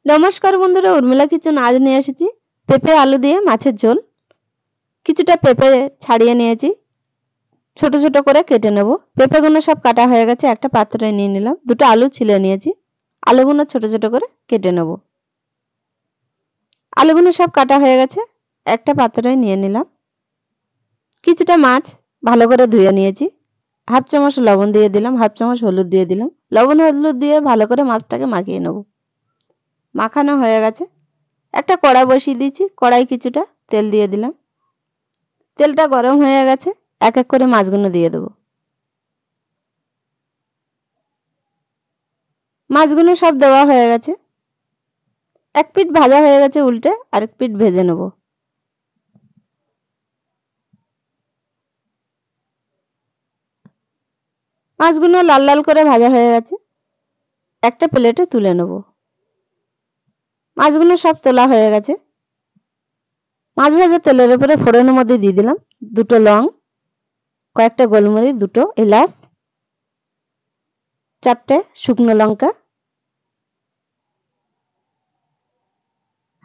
নমস্কার বন্ধুরা, উর্মিলা কিচেন আজ নিয়ে এসেছি পেঁপে আলু দিয়ে মাছের ঝোল। কিছুটা পেঁপে ছাড়িয়ে নিয়েছি, ছোট ছোট করে কেটে নেব। পেঁপেগুলো সব কাটা হয়ে গেছে, একটা পাত্রে নিয়ে নিলাম। দুটো আলু ছিলে নিয়েছি, আলুগুলো ছোট ছোট করে কেটে নেব। আলুগুলো সব কাটা হয়ে গেছে, একটা পাত্রে নিয়ে নিলাম। কিছুটা মাছ ভালো করে ধুয়ে নিয়েছি, হাফ চামচ লবণ দিয়ে দিলাম, হাফ চামচ হলুদ দিয়ে দিলাম। লবণ হলুদ দিয়ে ভালো করে মাছটাকে মাখিয়ে নেব। মাখানো হয়ে গেছে, একটা কড়া বসিয়ে দিয়েছি, কড়াই কিছুটা তেল দিয়ে দিলাম। তেলটা গরম হয়ে গেছে, এক এক করে মাছগুলো দিয়ে দেবো। মাছগুলো সব দেওয়া হয়ে গেছে, এক পিঠ ভাজা হয়ে গেছে, উল্টে আরেক পিঠ ভেজে নেব। মাছগুলো লাল লাল করে ভাজা হয়ে গেছে, একটা প্লেটে তুলে নেব। মাছগুলো সব তোলা হয়ে গেছে। মাছ ভাজা তেলের উপরে ফোড়নের মধ্যে দিয়ে দিলাম দুটো লং, কয়েকটা গোলমরিচ, দুটো এলাচ, চারটে শুকনো লঙ্কা,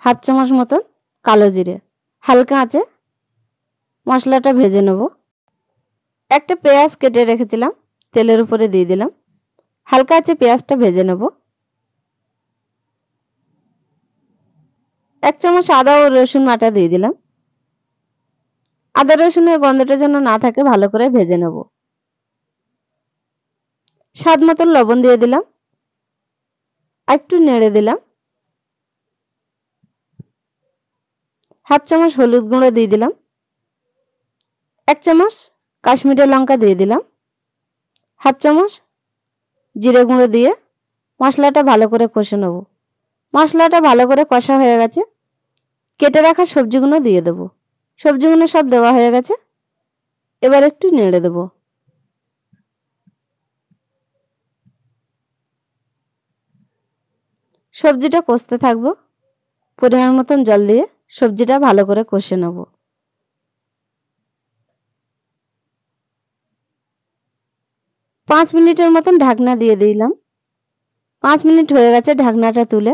হাফ চামচ মতন কালো জিরে। হালকা আঁচে মশলাটা ভেজে নেব। একটা পেঁয়াজ কেটে রেখেছিলাম, তেলের উপরে দিয়ে দিলাম। হালকা আঁচে পেঁয়াজটা ভেজে নেব। এক চামচ আদা ও রসুন বাটা দিয়ে দিলাম। আদা রসুনের গন্ধটা যেন না থাকে, ভালো করে ভেজে নেব। স্বাদ মতন লবণ দিয়ে দিলাম, একটু নেড়ে দিলাম। হাফ চামচ হলুদ গুঁড়ো দিয়ে দিলাম, এক চামচ কাশ্মীরি লঙ্কা দিয়ে দিলাম, হাফ চামচ জিরে গুঁড়ো দিয়ে মশলাটা ভালো করে কষে নেব। মশলাটা ভালো করে কষা হয়ে গেছে, কেটে রাখা সবজিগুলো দিয়ে দেব। সবজিগুলো সব দেওয়া হয়ে গেছে, এবার একটু নেড়ে দেব। সবজিটা কষতে থাকবো, পরিমাণ মতন জল দিয়ে সবজিটা ভালো করে কষে নেব। পাঁচ মিনিটের মতন ঢাকনা দিয়ে দিলাম। 5 মিনিট হয়ে গেছে, ঢাকনাটা তুলে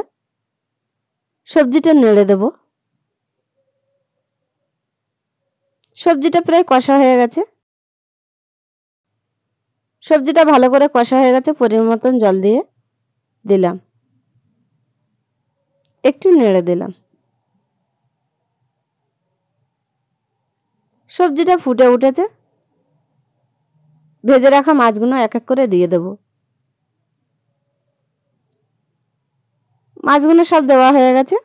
সবজিটা নেড়ে দেব। সবজিটা প্রায় কষা হয়ে গেছে, সবজিটা ভালো করে কষা হয়ে গেছে, পরিমাণ মতন জল দিয়ে দিলাম, একটু নেড়ে দিলাম। সবজিটা ফুটে উঠেছে, ভেজে রাখা মাছগুলো এক এক করে দিয়ে দেব। মাছগুলো সব দেওয়া হয়ে গেছে,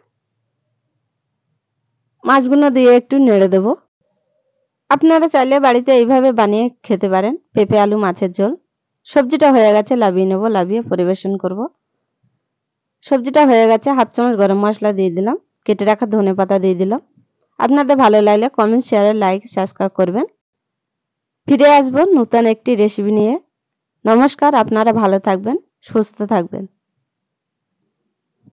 মাছগুলো দিয়ে একটু নেড়ে দেব। আপনারা চাইলে বাড়িতে এইভাবে বানিয়ে খেতে পারেন, পেঁপে আলু মাছের ঝোল। সবজিটা হয়ে গেছে, লাবিয়ে নেব, লাবিয়ে পরিবেশন করব। সবজিটা হয়ে গেছে, হাফ চামচ গরম মশলা দিয়ে দিলাম, কেটে রাখা ধনেপাতা দিয়ে দিলাম। আপনাদের ভালো লাগলে কমেন্ট, শেয়ার, লাইক, সাবস্ক্রাইব করবেন। ফিরে আসবো নতুন একটি রেসিপি নিয়ে। নমস্কার, আপনারা ভালো থাকবেন, সুস্থ থাকবেন।